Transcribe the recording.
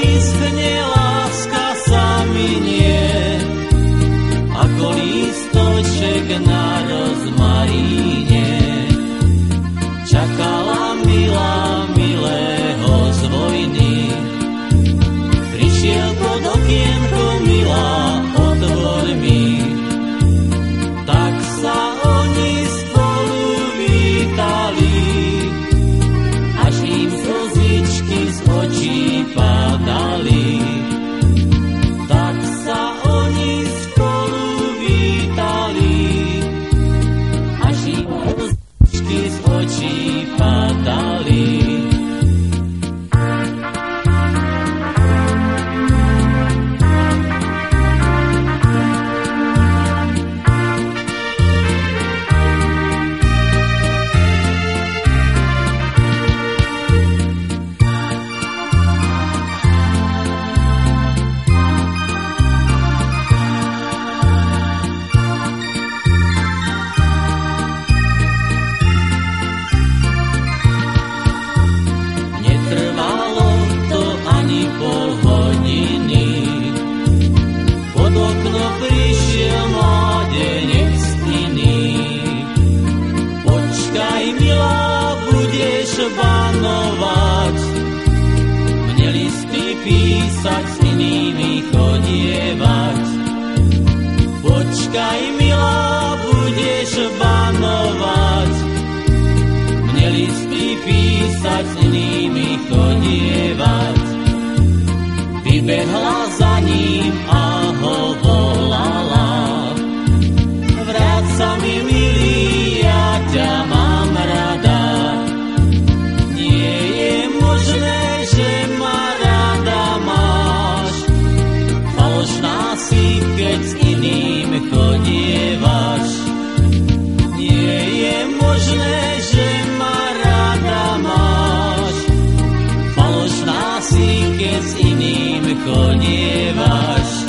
vyschne, láska sa minie, ako lístoček na rozmaríne. Čakala milá milého z vojny, prišiel pod okienko milá, otvor mi. Tak sa oni spolu vítali, až im slzičky z očí padali. Tak sa oni spolu vítali, až im slzičky z očí padali. Banovať, mne listy písať, s inými chodievať. Počkaj, milá, budeš banovať, mne listy písať, s inými chodievať. Vybehla za ním a ho volala, vráť sa mi, milý, ja ťa mám rada. Keď s iným chodievaš, nie je možné, že ma rada máš. Falošná si, keď s iným chodievaš.